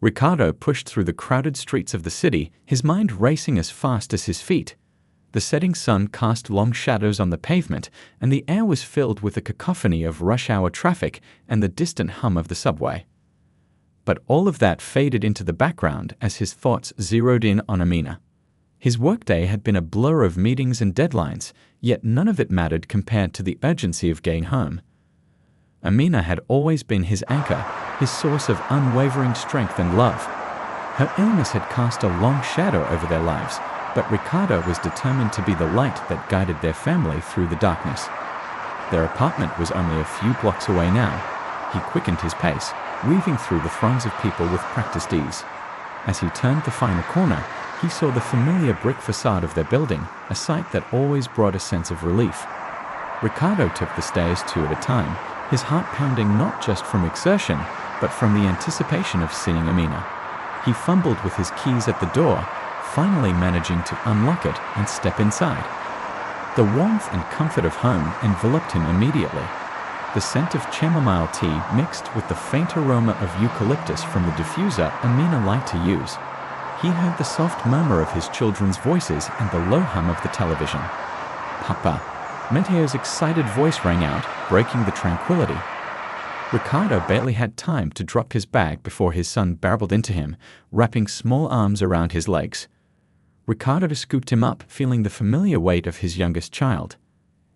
Ricardo pushed through the crowded streets of the city, his mind racing as fast as his feet. The setting sun cast long shadows on the pavement, and the air was filled with a cacophony of rush-hour traffic and the distant hum of the subway. But all of that faded into the background as his thoughts zeroed in on Amina. His workday had been a blur of meetings and deadlines, yet none of it mattered compared to the urgency of getting home. Amina had always been his anchor, his source of unwavering strength and love. Her illness had cast a long shadow over their lives, but Ricardo was determined to be the light that guided their family through the darkness. Their apartment was only a few blocks away now. He quickened his pace, weaving through the throngs of people with practiced ease. As he turned the final corner, he saw the familiar brick facade of their building, a sight that always brought a sense of relief. Ricardo took the stairs 2 at a time, his heart pounding not just from exertion, but from the anticipation of seeing Amina. He fumbled with his keys at the door, finally managing to unlock it and step inside. The warmth and comfort of home enveloped him immediately. The scent of chamomile tea mixed with the faint aroma of eucalyptus from the diffuser Amina liked to use. He heard the soft murmur of his children's voices and the low hum of the television. "Papa," Matteo's excited voice rang out, breaking the tranquility. Ricardo barely had time to drop his bag before his son barreled into him, wrapping small arms around his legs. Ricardo scooped him up, feeling the familiar weight of his youngest child.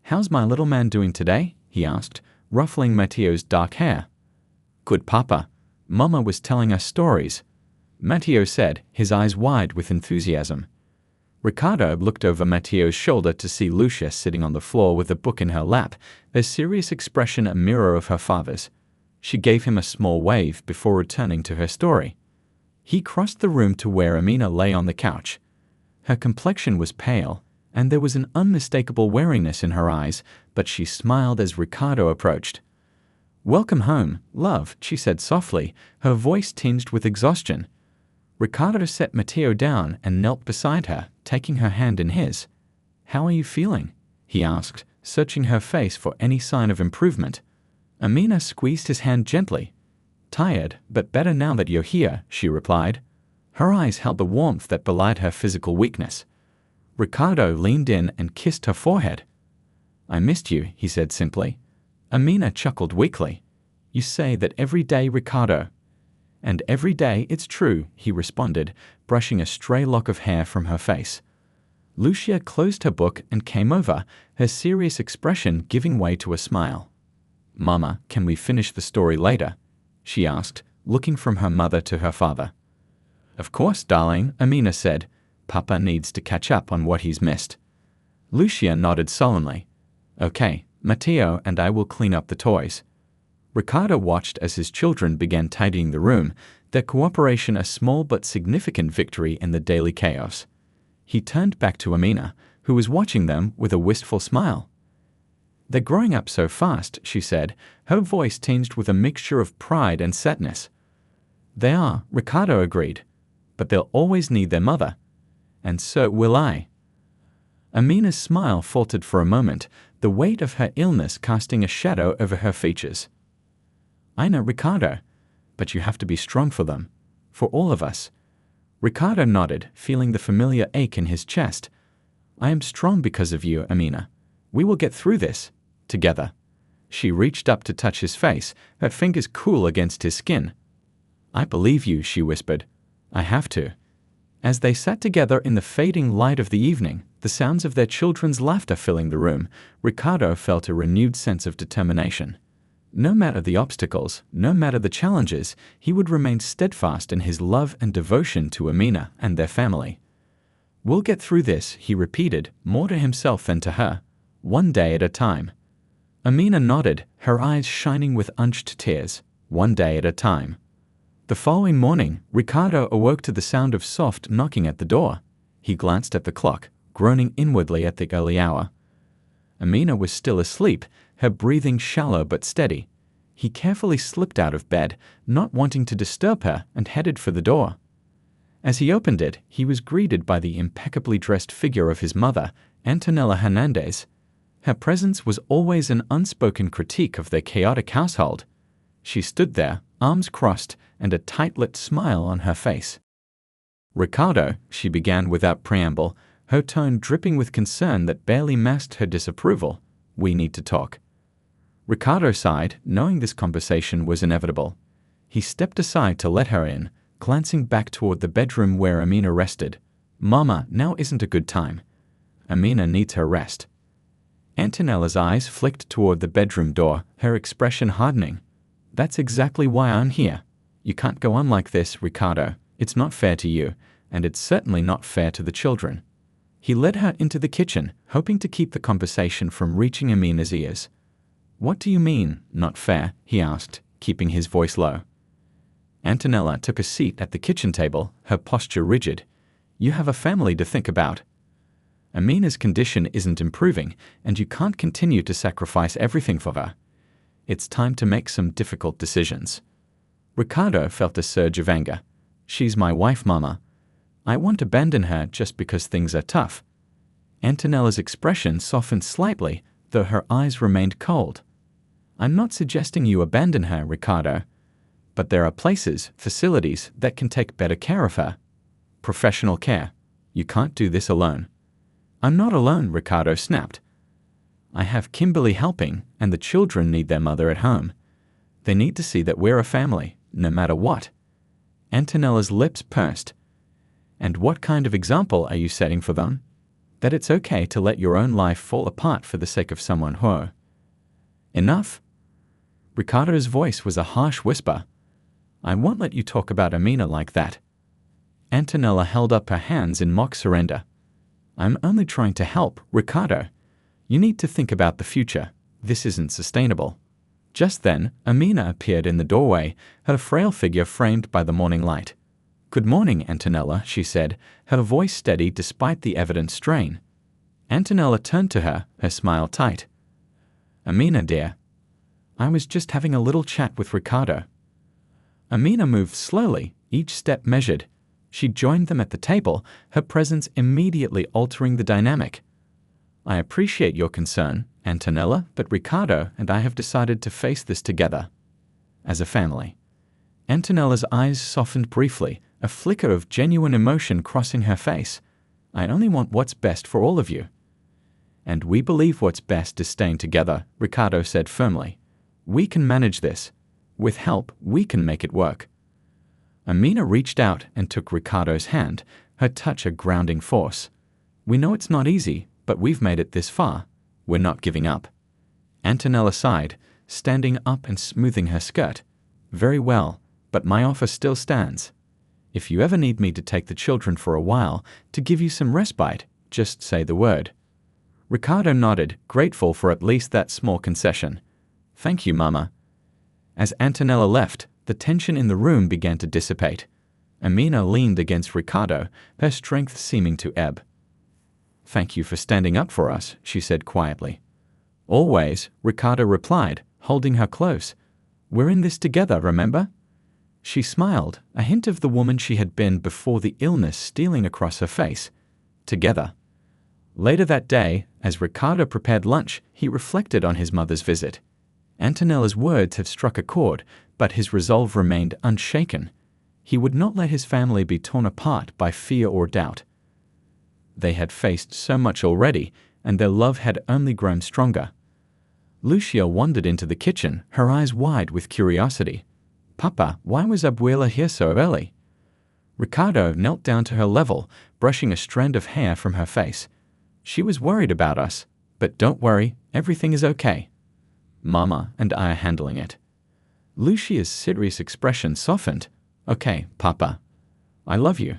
"How's my little man doing today?" he asked, ruffling Matteo's dark hair. "Good, Papa. Mama was telling us stories," Matteo said, his eyes wide with enthusiasm. Ricardo looked over Matteo's shoulder to see Lucia sitting on the floor with a book in her lap, her serious expression a mirror of her father's. She gave him a small wave before returning to her story. He crossed the room to where Amina lay on the couch. Her complexion was pale, and there was an unmistakable wariness in her eyes, but she smiled as Ricardo approached. "Welcome home, love," she said softly, her voice tinged with exhaustion. Ricardo set Matteo down and knelt beside her, taking her hand in his. "How are you feeling?" he asked, searching her face for any sign of improvement. Amina squeezed his hand gently. "Tired, but better now that you're here," she replied. Her eyes held the warmth that belied her physical weakness. Ricardo leaned in and kissed her forehead. "I missed you," he said simply. Amina chuckled weakly. "You say that every day, Ricardo." "And every day it's true," he responded, brushing a stray lock of hair from her face. Lucia closed her book and came over, her serious expression giving way to a smile. "Mama, can we finish the story later?" she asked, looking from her mother to her father. "Of course, darling," Amina said. "Papa needs to catch up on what he's missed." Lucia nodded sullenly. "Okay, Matteo and I will clean up the toys." Ricardo watched as his children began tidying the room, their cooperation a small but significant victory in the daily chaos. He turned back to Amina, who was watching them with a wistful smile. "They're growing up so fast," she said, her voice tinged with a mixture of pride and sadness. "They are," Ricardo agreed, "but they'll always need their mother. And so will I." Amina's smile faltered for a moment, the weight of her illness casting a shadow over her features. "I know, Ricardo, but you have to be strong for them. For all of us." Ricardo nodded, feeling the familiar ache in his chest. "I am strong because of you, Amina. We will get through this, together." She reached up to touch his face, her fingers cool against his skin. "I believe you," she whispered. "I have to." As they sat together in the fading light of the evening, the sounds of their children's laughter filling the room, Ricardo felt a renewed sense of determination. No matter the obstacles, no matter the challenges, he would remain steadfast in his love and devotion to Amina and their family. "We'll get through this," he repeated, more to himself than to her, "one day at a time." Amina nodded, her eyes shining with unshed tears. "One day at a time." The following morning, Ricardo awoke to the sound of soft knocking at the door. He glanced at the clock, groaning inwardly at the early hour. Amina was still asleep, her breathing shallow but steady. He carefully slipped out of bed, not wanting to disturb her, and headed for the door. As he opened it, he was greeted by the impeccably dressed figure of his mother, Antonella Hernandez. Her presence was always an unspoken critique of their chaotic household. She stood there, arms crossed, and a tight-lipped smile on her face. "Ricardo," she began without preamble, her tone dripping with concern that barely masked her disapproval, "we need to talk." Ricardo sighed, knowing this conversation was inevitable. He stepped aside to let her in, glancing back toward the bedroom where Amina rested. "Mama, now isn't a good time. Amina needs her rest." Antonella's eyes flicked toward the bedroom door, her expression hardening. "That's exactly why I'm here. You can't go on like this, Ricardo. It's not fair to you, and it's certainly not fair to the children." He led her into the kitchen, hoping to keep the conversation from reaching Amina's ears. "What do you mean, not fair?" he asked, keeping his voice low. Antonella took a seat at the kitchen table, her posture rigid. "You have a family to think about. Amina's condition isn't improving, and you can't continue to sacrifice everything for her. It's time to make some difficult decisions." Ricardo felt a surge of anger. "She's my wife, Mama. I won't abandon her just because things are tough." Antonella's expression softened slightly, though her eyes remained cold. "I'm not suggesting you abandon her, Ricardo. But there are places, facilities, that can take better care of her. Professional care. You can't do this alone." "I'm not alone," Ricardo snapped. "I have Kimberly helping, and the children need their mother at home. They need to see that we're a family, no matter what." Antonella's lips pursed. "And what kind of example are you setting for them? That it's okay to let your own life fall apart for the sake of someone who..." "Enough?" Ricardo's voice was a harsh whisper. "I won't let you talk about Amina like that." Antonella held up her hands in mock surrender. "I'm only trying to help, Ricardo. You need to think about the future. This isn't sustainable." Just then, Amina appeared in the doorway, her frail figure framed by the morning light. "Good morning, Antonella," she said, her voice steady despite the evident strain. Antonella turned to her, her smile tight. "Amina, dear. I was just having a little chat with Ricardo." Amina moved slowly, each step measured. She joined them at the table, her presence immediately altering the dynamic. "I appreciate your concern, Antonella, but Ricardo and I have decided to face this together. As a family." Antonella's eyes softened briefly, a flicker of genuine emotion crossing her face. "I only want what's best for all of you." "And we believe what's best is staying together," Ricardo said firmly. "We can manage this. With help, we can make it work." Amina reached out and took Ricardo's hand, her touch a grounding force. "We know it's not easy, but we've made it this far. We're not giving up." Antonella sighed, standing up and smoothing her skirt. "Very well, but my offer still stands. If you ever need me to take the children for a while, to give you some respite, just say the word." Ricardo nodded, grateful for at least that small concession. "Thank you, Mama." As Antonella left, the tension in the room began to dissipate. Amina leaned against Ricardo, her strength seeming to ebb. "Thank you for standing up for us," she said quietly. "Always," Ricardo replied, holding her close. "We're in this together, remember?" She smiled, a hint of the woman she had been before the illness stealing across her face. Together. Later that day, as Ricardo prepared lunch, he reflected on his mother's visit. Antonella's words had struck a chord, but his resolve remained unshaken. He would not let his family be torn apart by fear or doubt. They had faced so much already, and their love had only grown stronger. Lucia wandered into the kitchen, her eyes wide with curiosity. "Papa, why was Abuela here so early?" Ricardo knelt down to her level, brushing a strand of hair from her face. "She was worried about us, but don't worry, everything is okay. Mama and I are handling it." Lucia's serious expression softened. "Okay, Papa. I love you."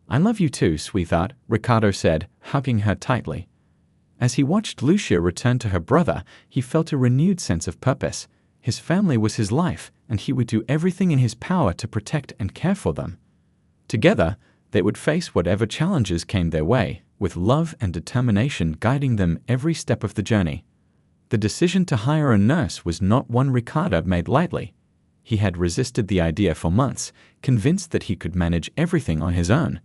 "I love you too, sweetheart," Ricardo said, hugging her tightly. As he watched Lucia return to her brother, he felt a renewed sense of purpose. His family was his life, and he would do everything in his power to protect and care for them. Together, they would face whatever challenges came their way, with love and determination guiding them every step of the journey. The decision to hire a nurse was not one Ricardo made lightly. He had resisted the idea for months, convinced that he could manage everything on his own.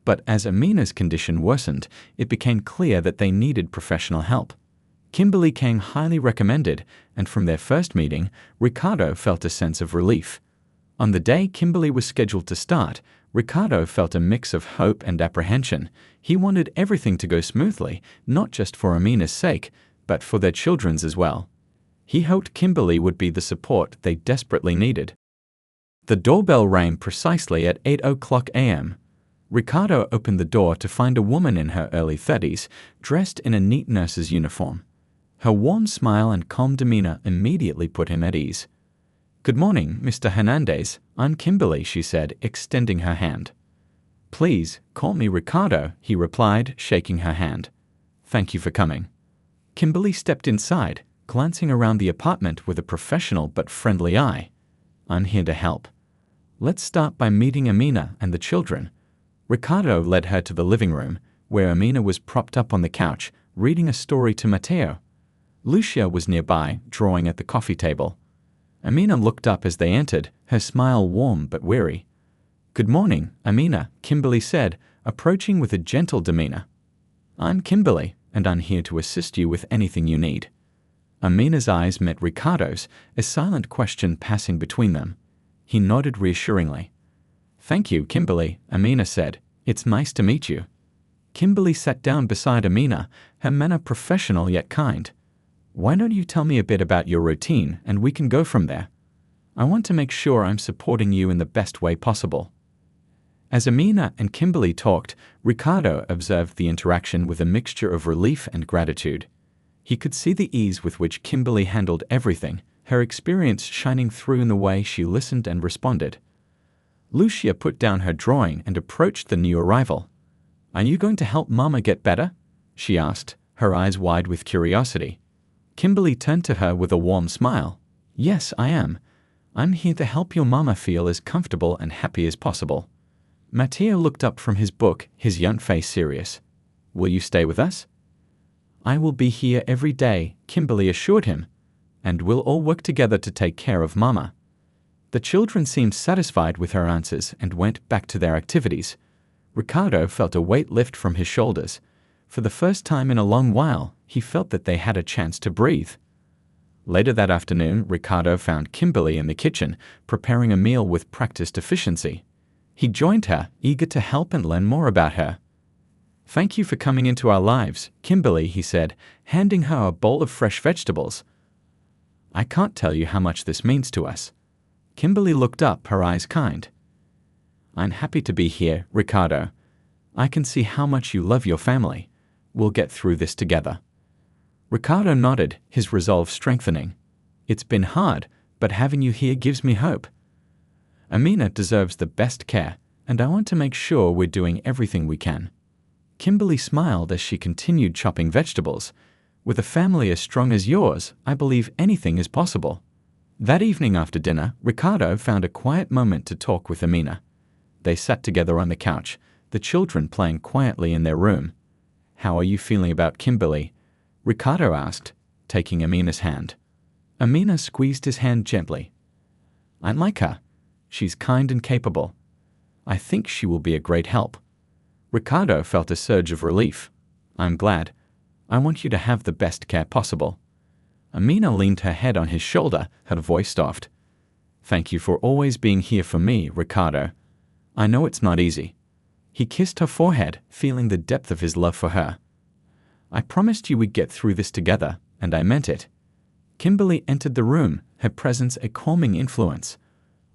But as Amina's condition worsened, it became clear that they needed professional help. Kimberly came highly recommended, and from their first meeting, Ricardo felt a sense of relief. On the day Kimberly was scheduled to start, Ricardo felt a mix of hope and apprehension. He wanted everything to go smoothly, not just for Amina's sake, but for their children's as well. He hoped Kimberly would be the support they desperately needed. The doorbell rang precisely at 8:00 a.m. Ricardo opened the door to find a woman in her early 30s, dressed in a neat nurse's uniform. Her warm smile and calm demeanor immediately put him at ease. "Good morning, Mr. Hernandez. I'm Kimberly," she said, extending her hand. "Please, call me Ricardo," he replied, shaking her hand. "Thank you for coming." Kimberly stepped inside, glancing around the apartment with a professional but friendly eye. "I'm here to help. Let's start by meeting Amina and the children." Ricardo led her to the living room, where Amina was propped up on the couch, reading a story to Mateo. Lucia was nearby, drawing at the coffee table. Amina looked up as they entered, her smile warm but weary. "Good morning, Amina," Kimberly said, approaching with a gentle demeanor. "I'm Kimberly, and I'm here to assist you with anything you need." Amina's eyes met Ricardo's, a silent question passing between them. He nodded reassuringly. "Thank you, Kimberly," Amina said. "It's nice to meet you." Kimberly sat down beside Amina, her manner professional yet kind. "Why don't you tell me a bit about your routine, and we can go from there? I want to make sure I'm supporting you in the best way possible." As Amina and Kimberly talked, Ricardo observed the interaction with a mixture of relief and gratitude. He could see the ease with which Kimberly handled everything, her experience shining through in the way she listened and responded. Lucia put down her drawing and approached the new arrival. "Are you going to help Mama get better?" she asked, her eyes wide with curiosity. Kimberly turned to her with a warm smile. "Yes, I am. I'm here to help your Mama feel as comfortable and happy as possible." Mateo looked up from his book, his young face serious. "Will you stay with us?" "I will be here every day," Kimberly assured him, "and we'll all work together to take care of Mama." The children seemed satisfied with her answers and went back to their activities. Ricardo felt a weight lift from his shoulders. For the first time in a long while, he felt that they had a chance to breathe. Later that afternoon, Ricardo found Kimberly in the kitchen, preparing a meal with practiced efficiency. He joined her, eager to help and learn more about her. "Thank you for coming into our lives, Kimberly," he said, handing her a bowl of fresh vegetables. "I can't tell you how much this means to us." Kimberly looked up, her eyes kind. "I'm happy to be here, Ricardo. I can see how much you love your family. We'll get through this together." Ricardo nodded, his resolve strengthening. "It's been hard, but having you here gives me hope. Amina deserves the best care, and I want to make sure we're doing everything we can." Kimberly smiled as she continued chopping vegetables. "With a family as strong as yours, I believe anything is possible." That evening after dinner, Ricardo found a quiet moment to talk with Amina. They sat together on the couch, the children playing quietly in their room. "How are you feeling about Kimberly?" Ricardo asked, taking Amina's hand. Amina squeezed his hand gently. "I like her. She's kind and capable. I think she will be a great help." Ricardo felt a surge of relief. "I'm glad. I want you to have the best care possible." Amina leaned her head on his shoulder, her voice soft. "Thank you for always being here for me, Ricardo. I know it's not easy." He kissed her forehead, feeling the depth of his love for her. "I promised you we'd get through this together, and I meant it." Kimberly entered the room, her presence a calming influence.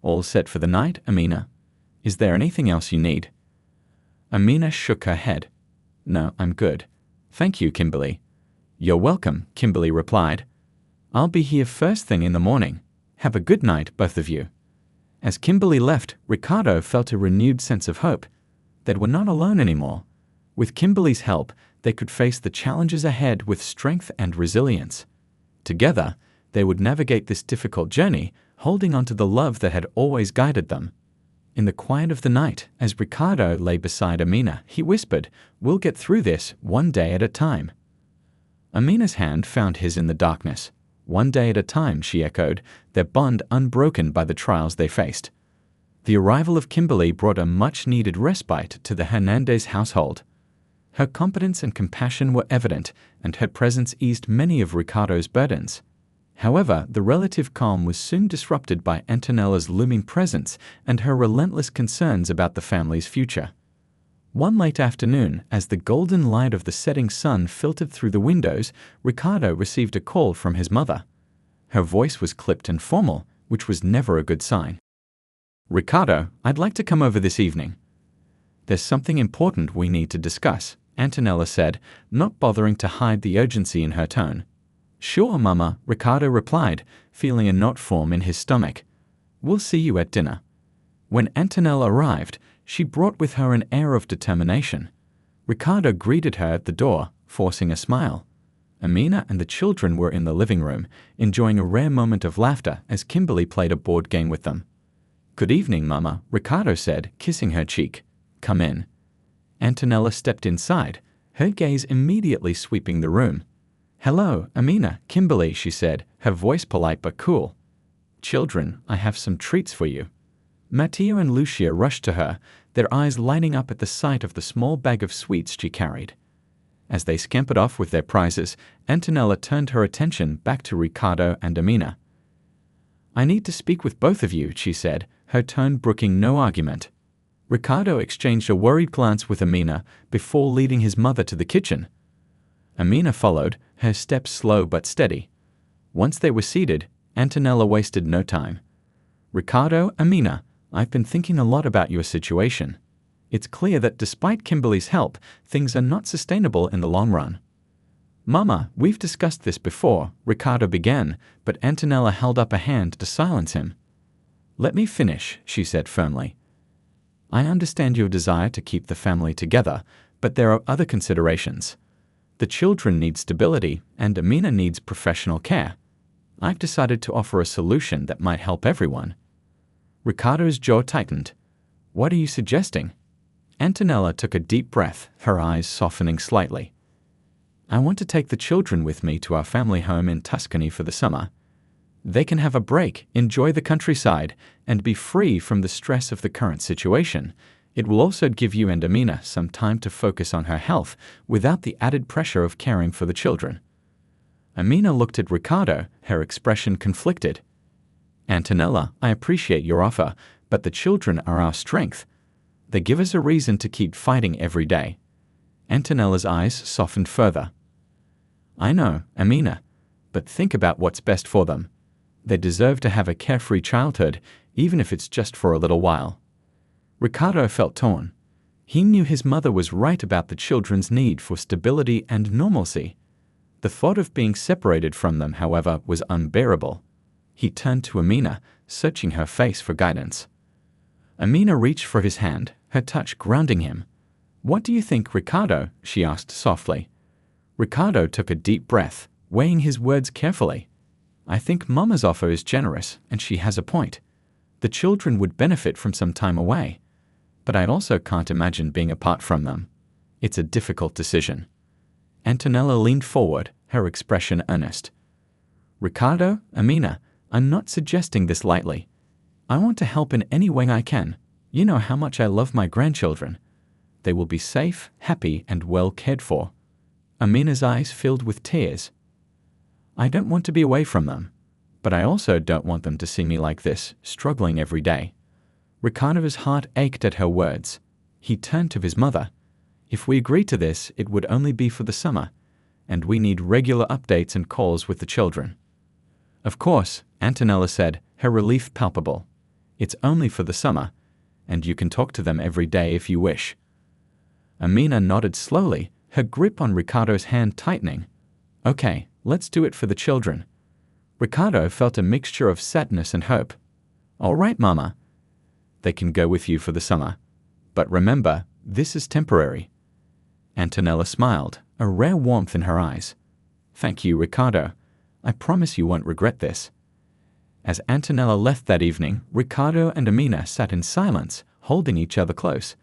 "All set for the night, Amina? Is there anything else you need?" Amina shook her head. "No, I'm good. Thank you, Kimberly." "You're welcome," Kimberly replied. "I'll be here first thing in the morning. Have a good night, both of you." As Kimberly left, Ricardo felt a renewed sense of hope. They were not alone anymore. With Kimberly's help, they could face the challenges ahead with strength and resilience. Together, they would navigate this difficult journey, holding on to the love that had always guided them. In the quiet of the night, as Ricardo lay beside Amina, he whispered, "We'll get through this, one day at a time." Amina's hand found his in the darkness. "One day at a time," she echoed, their bond unbroken by the trials they faced. The arrival of Kimberly brought a much-needed respite to the Hernandez household. Her competence and compassion were evident, and her presence eased many of Ricardo's burdens. However, the relative calm was soon disrupted by Antonella's looming presence and her relentless concerns about the family's future. One late afternoon, as the golden light of the setting sun filtered through the windows, Ricardo received a call from his mother. Her voice was clipped and formal, which was never a good sign. "Ricardo, I'd like to come over this evening." "There's something important we need to discuss," Antonella said, not bothering to hide the urgency in her tone. "Sure, Mama," Ricardo replied, feeling a knot form in his stomach. "We'll see you at dinner." When Antonella arrived, she brought with her an air of determination. Ricardo greeted her at the door, forcing a smile. Amina and the children were in the living room, enjoying a rare moment of laughter as Kimberly played a board game with them. "Good evening, Mama," Ricardo said, kissing her cheek. "Come in." Antonella stepped inside, her gaze immediately sweeping the room. "Hello, Amina, Kimberly," she said, her voice polite but cool. "Children, I have some treats for you." Matteo and Lucia rushed to her, their eyes lighting up at the sight of the small bag of sweets she carried. As they scampered off with their prizes, Antonella turned her attention back to Ricardo and Amina. "I need to speak with both of you," she said, her tone brooking no argument. Ricardo exchanged a worried glance with Amina before leading his mother to the kitchen. Amina followed, her steps slow but steady. Once they were seated, Antonella wasted no time. "Ricardo, Amina, I've been thinking a lot about your situation. It's clear that despite Kimberly's help, things are not sustainable in the long run." "Mama, we've discussed this before," Ricardo began, but Antonella held up a hand to silence him. "Let me finish," she said firmly. "I understand your desire to keep the family together, but there are other considerations. The children need stability, and Amina needs professional care. I've decided to offer a solution that might help everyone." Ricardo's jaw tightened. "What are you suggesting?" Antonella took a deep breath, her eyes softening slightly. "I want to take the children with me to our family home in Tuscany for the summer. They can have a break, enjoy the countryside, and be free from the stress of the current situation. It will also give you and Amina some time to focus on her health without the added pressure of caring for the children." Amina looked at Ricardo, her expression conflicted. "Antonella, I appreciate your offer, but the children are our strength. They give us a reason to keep fighting every day." Antonella's eyes softened further. "I know, Amina, but think about what's best for them. They deserve to have a carefree childhood, even if it's just for a little while." Ricardo felt torn. He knew his mother was right about the children's need for stability and normalcy. The thought of being separated from them, however, was unbearable. He turned to Amina, searching her face for guidance. Amina reached for his hand, her touch grounding him. "What do you think, Ricardo?" she asked softly. Ricardo took a deep breath, weighing his words carefully. "I think Mama's offer is generous, and she has a point. The children would benefit from some time away. But I also can't imagine being apart from them. It's a difficult decision." Antonella leaned forward, her expression earnest. "Ricardo, Amina, I'm not suggesting this lightly. I want to help in any way I can. You know how much I love my grandchildren. They will be safe, happy, and well cared for." Amina's eyes filled with tears. "I don't want to be away from them, but I also don't want them to see me like this, struggling every day." Ricardo's heart ached at her words. He turned to his mother. "If we agree to this, it would only be for the summer, and we need regular updates and calls with the children." "Of course," Antonella said, her relief palpable. "It's only for the summer, and you can talk to them every day if you wish." Amina nodded slowly, her grip on Ricardo's hand tightening. "Okay, let's do it for the children." Ricardo felt a mixture of sadness and hope. "All right, Mama. They can go with you for the summer. But remember, this is temporary." Antonella smiled, a rare warmth in her eyes. "Thank you, Ricardo. I promise you won't regret this." As Antonella left that evening, Ricardo and Amina sat in silence, holding each other close.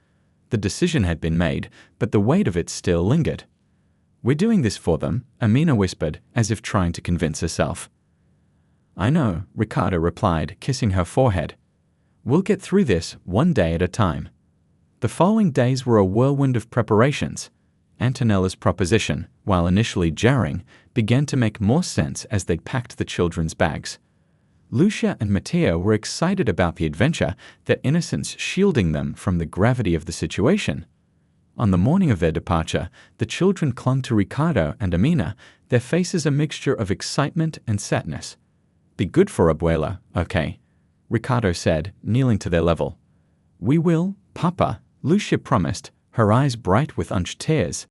The decision had been made, but the weight of it still lingered. "We're doing this for them," Amina whispered, as if trying to convince herself. "I know," Ricardo replied, kissing her forehead. "We'll get through this one day at a time." The following days were a whirlwind of preparations. Antonella's proposition, while initially jarring, began to make more sense as they packed the children's bags. Lucia and Matteo were excited about the adventure, their innocence shielding them from the gravity of the situation. On the morning of their departure, the children clung to Ricardo and Amina, their faces a mixture of excitement and sadness. "Be good for Abuela, okay?" Ricardo said, kneeling to their level. "We will, Papa," Lucia promised, her eyes bright with unshed tears.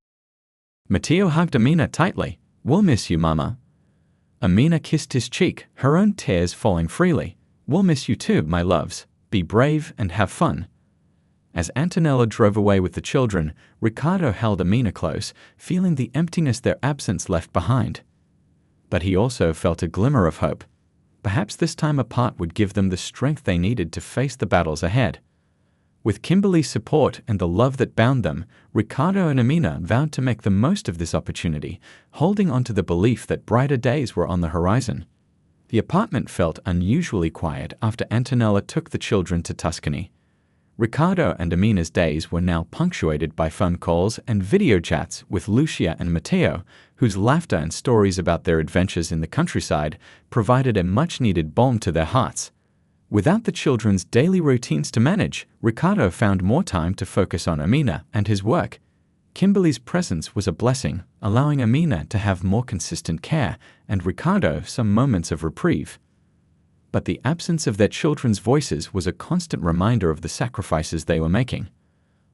Matteo hugged Amina tightly. "We'll miss you, Mama." Amina kissed his cheek, her own tears falling freely. "We'll miss you too, my loves. Be brave and have fun." As Antonella drove away with the children, Ricardo held Amina close, feeling the emptiness their absence left behind. But he also felt a glimmer of hope. Perhaps this time apart would give them the strength they needed to face the battles ahead. With Kimberly's support and the love that bound them, Ricardo and Amina vowed to make the most of this opportunity, holding on to the belief that brighter days were on the horizon. The apartment felt unusually quiet after Antonella took the children to Tuscany. Ricardo and Amina's days were now punctuated by phone calls and video chats with Lucia and Matteo, whose laughter and stories about their adventures in the countryside provided a much-needed balm to their hearts. Without the children's daily routines to manage, Ricardo found more time to focus on Amina and his work. Kimberly's presence was a blessing, allowing Amina to have more consistent care and Ricardo some moments of reprieve. But the absence of their children's voices was a constant reminder of the sacrifices they were making.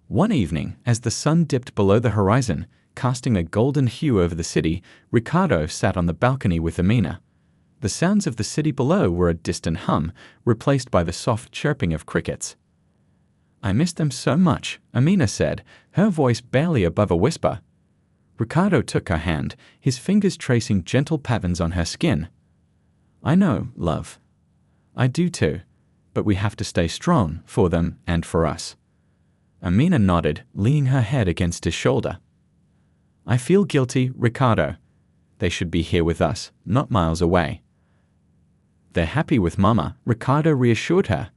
One evening, as the sun dipped below the horizon, casting a golden hue over the city, Ricardo sat on the balcony with Amina. The sounds of the city below were a distant hum, replaced by the soft chirping of crickets. "I miss them so much," Amina said, her voice barely above a whisper. Ricardo took her hand, his fingers tracing gentle patterns on her skin. "I know, love. I do too, but we have to stay strong for them and for us." Amina nodded, leaning her head against his shoulder. "I feel guilty, Ricardo. They should be here with us, not miles away." "They're happy with Mama," Ricardo reassured her.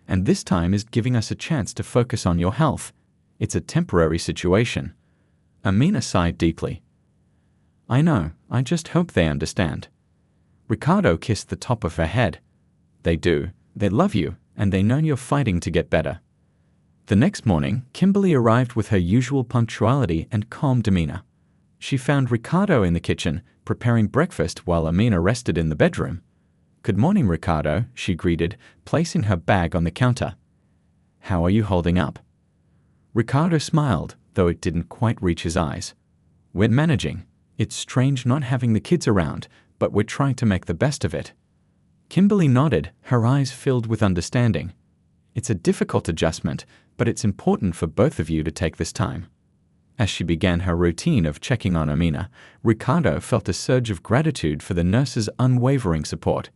"And this time is giving us a chance to focus on your health. It's a temporary situation." Amina sighed deeply. "I know, I just hope they understand." Ricardo kissed the top of her head. "They do. They love you, and they know you're fighting to get better." The next morning, Kimberly arrived with her usual punctuality and calm demeanor. She found Ricardo in the kitchen, preparing breakfast while Amina rested in the bedroom. "Good morning, Ricardo," she greeted, placing her bag on the counter. "How are you holding up?" Ricardo smiled, though it didn't quite reach his eyes. "We're managing. It's strange not having the kids around, but we're trying to make the best of it." Kimberly nodded, her eyes filled with understanding. "It's a difficult adjustment, but it's important for both of you to take this time." As she began her routine of checking on Amina, Ricardo felt a surge of gratitude for the nurse's unwavering support.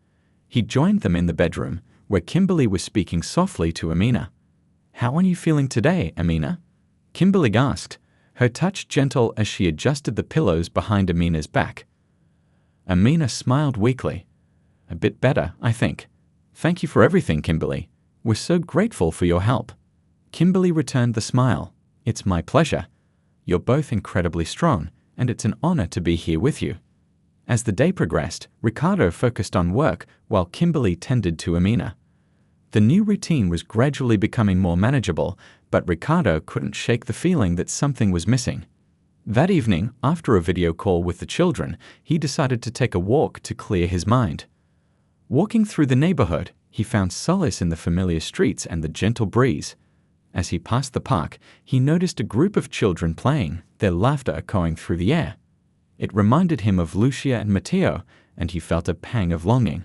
He joined them in the bedroom, where Kimberly was speaking softly to Amina. "How are you feeling today, Amina?" Kimberly asked, her touch gentle as she adjusted the pillows behind Amina's back. Amina smiled weakly. "A bit better, I think. Thank you for everything, Kimberly. We're so grateful for your help." Kimberly returned the smile. "It's my pleasure. You're both incredibly strong, and it's an honor to be here with you." As the day progressed, Ricardo focused on work while Kimberly tended to Amina. The new routine was gradually becoming more manageable, but Ricardo couldn't shake the feeling that something was missing. That evening, after a video call with the children, he decided to take a walk to clear his mind. Walking through the neighborhood, he found solace in the familiar streets and the gentle breeze. As he passed the park, he noticed a group of children playing, their laughter echoing through the air. It reminded him of Lucia and Matteo, and he felt a pang of longing.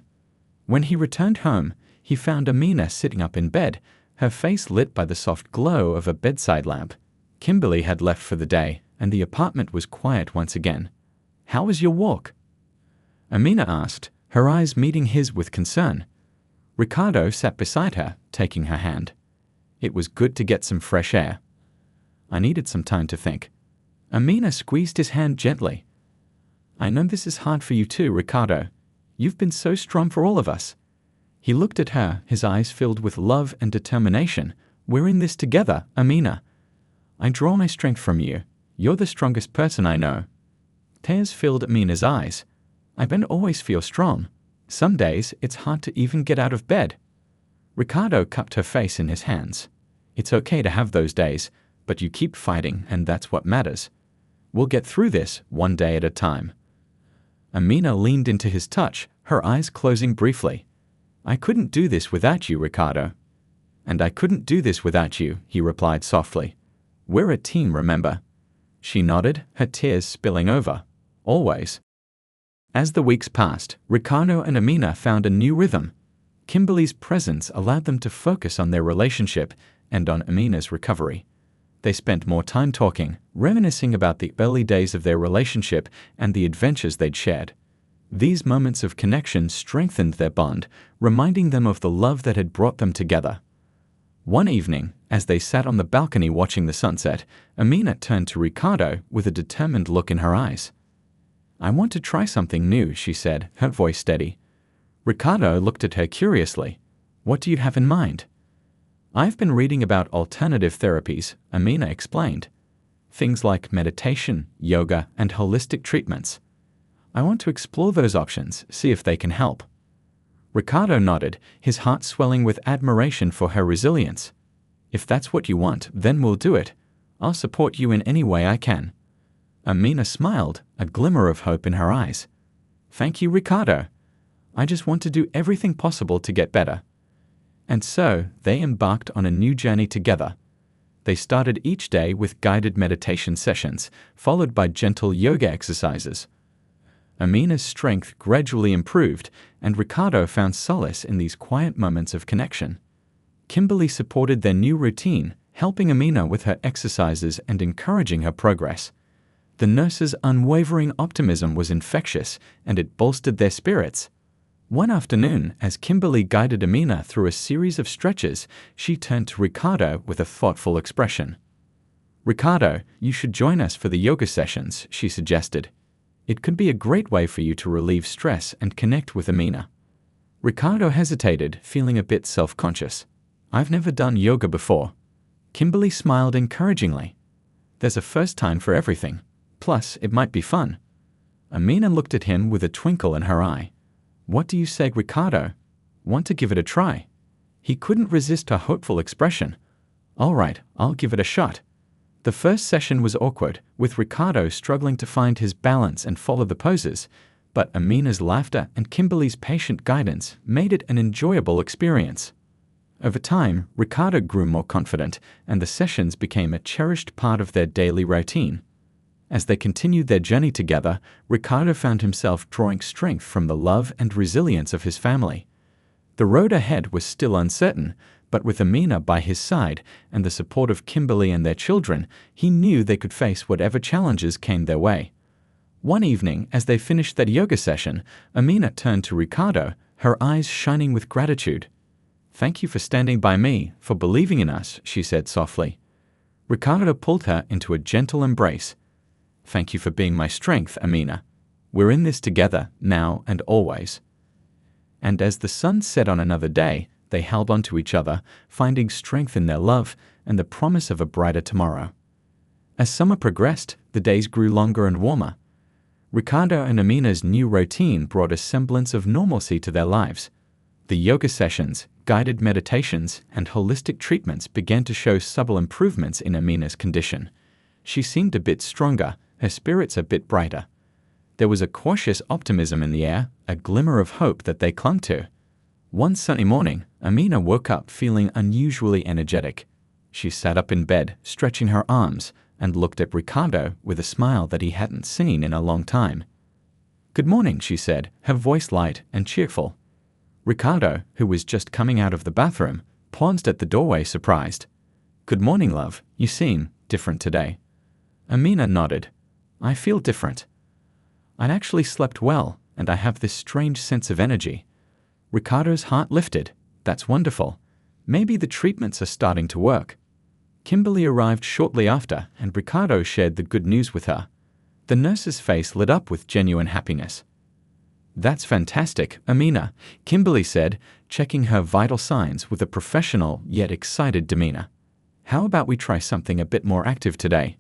When he returned home, he found Amina sitting up in bed, her face lit by the soft glow of a bedside lamp. Kimberly had left for the day, and the apartment was quiet once again. "How was your walk?" Amina asked, her eyes meeting his with concern. Ricardo sat beside her, taking her hand. "It was good to get some fresh air." "I needed some time to think." Amina squeezed his hand gently. "I know this is hard for you too, Ricardo. You've been so strong for all of us." He looked at her, his eyes filled with love and determination. "We're in this together, Amina. I draw my strength from you. You're the strongest person I know. Tears filled Amina's eyes. I don't always feel strong. Some days it's hard to even get out of bed. Ricardo cupped her face in his hands. It's okay to have those days, but you keep fighting and that's what matters. We'll get through this one day at a time. Amina leaned into his touch, her eyes closing briefly. I couldn't do this without you, Ricardo. And I couldn't do this without you, he replied softly. We're a team, remember? She nodded, her tears spilling over. Always. As the weeks passed, Ricardo and Amina found a new rhythm. Kimberly's presence allowed them to focus on their relationship and on Amina's recovery. They spent more time talking, reminiscing about the early days of their relationship and the adventures they'd shared. These moments of connection strengthened their bond, reminding them of the love that had brought them together. One evening, as they sat on the balcony watching the sunset, Amina turned to Ricardo with a determined look in her eyes. I want to try something new, she said, her voice steady. Ricardo looked at her curiously. What do you have in mind? I've been reading about alternative therapies, Amina explained. Things like meditation, yoga, and holistic treatments. I want to explore those options, see if they can help. Ricardo nodded, his heart swelling with admiration for her resilience. If that's what you want, then we'll do it. I'll support you in any way I can. Amina smiled, a glimmer of hope in her eyes. Thank you, Ricardo. I just want to do everything possible to get better. And so, they embarked on a new journey together. They started each day with guided meditation sessions, followed by gentle yoga exercises. Amina's strength gradually improved, and Ricardo found solace in these quiet moments of connection. Kimberly supported their new routine, helping Amina with her exercises and encouraging her progress. The nurse's unwavering optimism was infectious, and it bolstered their spirits. One afternoon, as Kimberly guided Amina through a series of stretches, she turned to Ricardo with a thoughtful expression. Ricardo, you should join us for the yoga sessions, she suggested. It could be a great way for you to relieve stress and connect with Amina. Ricardo hesitated, feeling a bit self-conscious. I've never done yoga before. Kimberly smiled encouragingly. There's a first time for everything. Plus, it might be fun. Amina looked at him with a twinkle in her eye. What do you say, Ricardo? Want to give it a try? He couldn't resist her hopeful expression. All right, I'll give it a shot. The first session was awkward, with Ricardo struggling to find his balance and follow the poses, but Amina's laughter and Kimberly's patient guidance made it an enjoyable experience. Over time, Ricardo grew more confident, and the sessions became a cherished part of their daily routine. As they continued their journey together, Ricardo found himself drawing strength from the love and resilience of his family. The road ahead was still uncertain, but with Amina by his side and the support of Kimberly and their children, he knew they could face whatever challenges came their way. One evening, as they finished their yoga session, Amina turned to Ricardo, her eyes shining with gratitude. Thank you for standing by me, for believing in us, she said softly. Ricardo pulled her into a gentle embrace. Thank you for being my strength, Amina. We're in this together, now and always. And as the sun set on another day, they held on to each other, finding strength in their love and the promise of a brighter tomorrow. As summer progressed, the days grew longer and warmer. Ricardo and Amina's new routine brought a semblance of normalcy to their lives. The yoga sessions, guided meditations, and holistic treatments began to show subtle improvements in Amina's condition. She seemed a bit stronger, her spirits a bit brighter. There was a cautious optimism in the air, a glimmer of hope that they clung to. One sunny morning, Amina woke up feeling unusually energetic. She sat up in bed, stretching her arms, and looked at Ricardo with a smile that he hadn't seen in a long time. Good morning, she said, her voice light and cheerful. Ricardo, who was just coming out of the bathroom, paused at the doorway surprised. Good morning, love. You seem different today. Amina nodded. I feel different. I'd actually slept well, and I have this strange sense of energy. Ricardo's heart lifted. That's wonderful. Maybe the treatments are starting to work. Kimberly arrived shortly after, and Ricardo shared the good news with her. The nurse's face lit up with genuine happiness. That's fantastic, Amina, Kimberly said, checking her vital signs with a professional yet excited demeanor. How about we try something a bit more active today?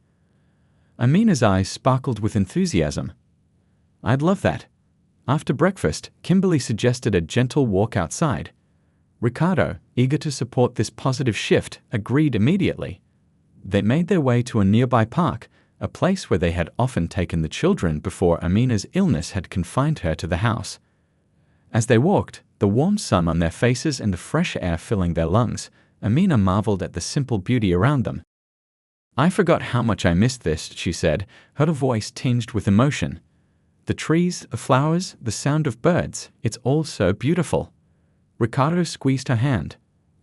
Amina's eyes sparkled with enthusiasm. I'd love that. After breakfast, Kimberly suggested a gentle walk outside. Ricardo, eager to support this positive shift, agreed immediately. They made their way to a nearby park, a place where they had often taken the children before Amina's illness had confined her to the house. As they walked, the warm sun on their faces and the fresh air filling their lungs, Amina marveled at the simple beauty around them. I forgot how much I missed this, she said, her voice tinged with emotion. The trees, the flowers, the sound of birds, it's all so beautiful. Ricardo squeezed her hand.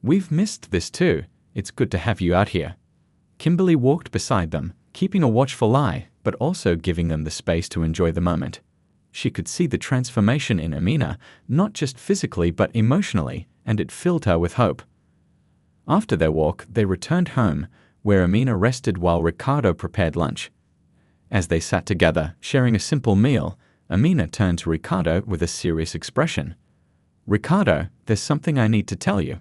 We've missed this too. It's good to have you out here. Kimberly walked beside them, keeping a watchful eye, but also giving them the space to enjoy the moment. She could see the transformation in Amina, not just physically but emotionally, and it filled her with hope. After their walk, they returned home, where Amina rested while Ricardo prepared lunch. As they sat together, sharing a simple meal, Amina turned to Ricardo with a serious expression. Ricardo, there's something I need to tell you.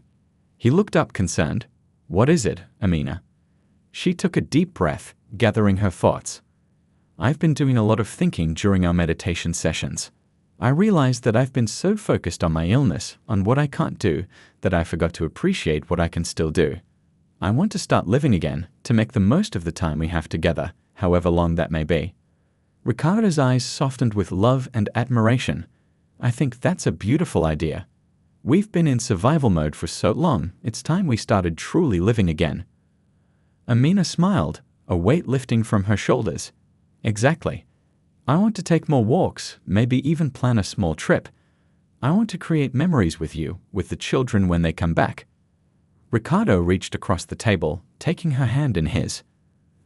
He looked up concerned. What is it, Amina? She took a deep breath, gathering her thoughts. I've been doing a lot of thinking during our meditation sessions. I realized that I've been so focused on my illness, on what I can't do, that I forgot to appreciate what I can still do. I want to start living again, to make the most of the time we have together, however long that may be. Ricardo's eyes softened with love and admiration. I think that's a beautiful idea. We've been in survival mode for so long, it's time we started truly living again. Amina smiled, a weight lifting from her shoulders. Exactly. I want to take more walks, maybe even plan a small trip. I want to create memories with you, with the children when they come back. Ricardo reached across the table, taking her hand in his.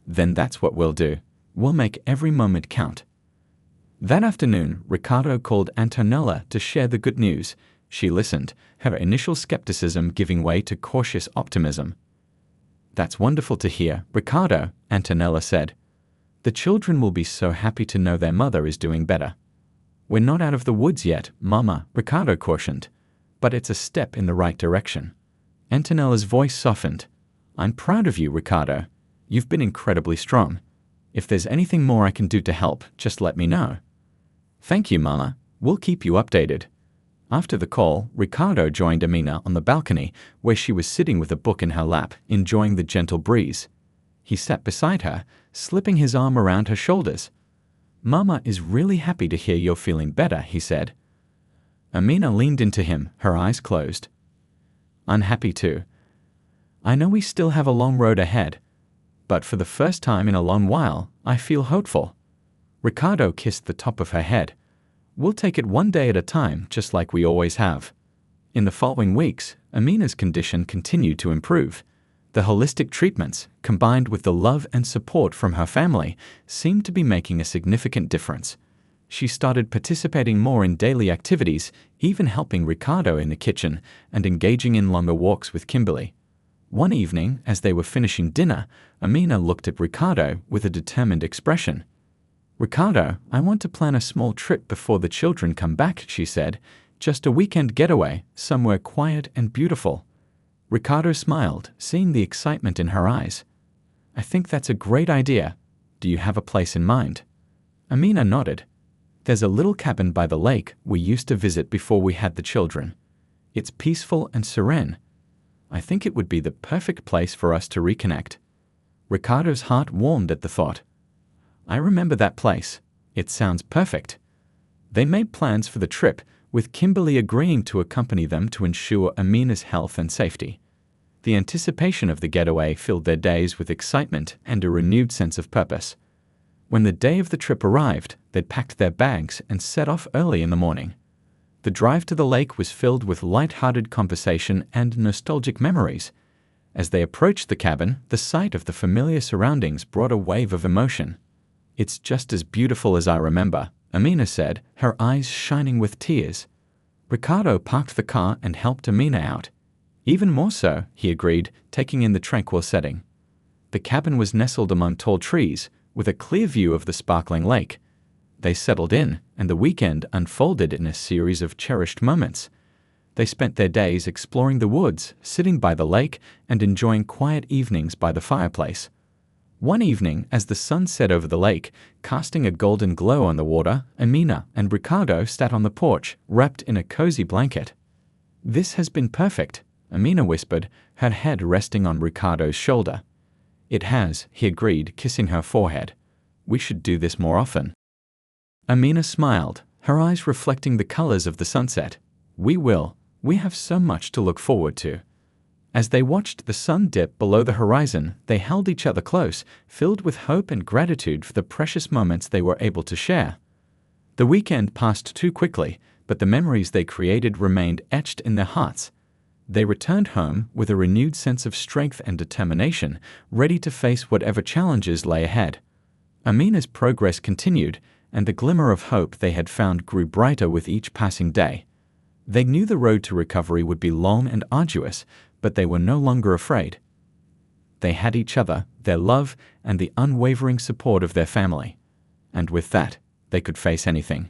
Then that's what we'll do. We'll make every moment count. That afternoon, Ricardo called Antonella to share the good news. She listened, her initial skepticism giving way to cautious optimism. That's wonderful to hear, Ricardo, Antonella said. The children will be so happy to know their mother is doing better. We're not out of the woods yet, Mama, Ricardo cautioned. But it's a step in the right direction. Antonella's voice softened. I'm proud of you, Ricardo. You've been incredibly strong. If there's anything more I can do to help, just let me know. Thank you, Mama. We'll keep you updated. After the call, Ricardo joined Amina on the balcony, where she was sitting with a book in her lap, enjoying the gentle breeze. He sat beside her, slipping his arm around her shoulders. Mama is really happy to hear you're feeling better, he said. Amina leaned into him, her eyes closed. I'm happy too. I know we still have a long road ahead, but for the first time in a long while, I feel hopeful. Ricardo kissed the top of her head. We'll take it one day at a time, just like we always have. In the following weeks, Amina's condition continued to improve. The holistic treatments, combined with the love and support from her family, seemed to be making a significant difference. She started participating more in daily activities, even helping Ricardo in the kitchen and engaging in longer walks with Kimberly. One evening, as they were finishing dinner, Amina looked at Ricardo with a determined expression. Ricardo, I want to plan a small trip before the children come back, she said. Just a weekend getaway, somewhere quiet and beautiful. Ricardo smiled, seeing the excitement in her eyes. I think that's a great idea. Do you have a place in mind? Amina nodded. There's a little cabin by the lake we used to visit before we had the children. It's peaceful and serene. I think it would be the perfect place for us to reconnect. Ricardo's heart warmed at the thought. I remember that place. It sounds perfect. They made plans for the trip, with Kimberly agreeing to accompany them to ensure Amina's health and safety. The anticipation of the getaway filled their days with excitement and a renewed sense of purpose. When the day of the trip arrived, they'd packed their bags and set off early in the morning. The drive to the lake was filled with light-hearted conversation and nostalgic memories. As they approached the cabin, the sight of the familiar surroundings brought a wave of emotion. It's just as beautiful as I remember, Amina said, her eyes shining with tears. Ricardo parked the car and helped Amina out. Even more so, he agreed, taking in the tranquil setting. The cabin was nestled among tall trees, with a clear view of the sparkling lake. They settled in, and the weekend unfolded in a series of cherished moments. They spent their days exploring the woods, sitting by the lake, and enjoying quiet evenings by the fireplace. One evening, as the sun set over the lake, casting a golden glow on the water, Amina and Ricardo sat on the porch, wrapped in a cozy blanket. "This has been perfect," Amina whispered, her head resting on Ricardo's shoulder. "It has," he agreed, kissing her forehead. "We should do this more often." Amina smiled, her eyes reflecting the colors of the sunset. "We will. We have so much to look forward to." As they watched the sun dip below the horizon, they held each other close, filled with hope and gratitude for the precious moments they were able to share. The weekend passed too quickly, but the memories they created remained etched in their hearts. They returned home with a renewed sense of strength and determination, ready to face whatever challenges lay ahead. Amina's progress continued, and the glimmer of hope they had found grew brighter with each passing day. They knew the road to recovery would be long and arduous, but they were no longer afraid. They had each other, their love, and the unwavering support of their family. And with that, they could face anything.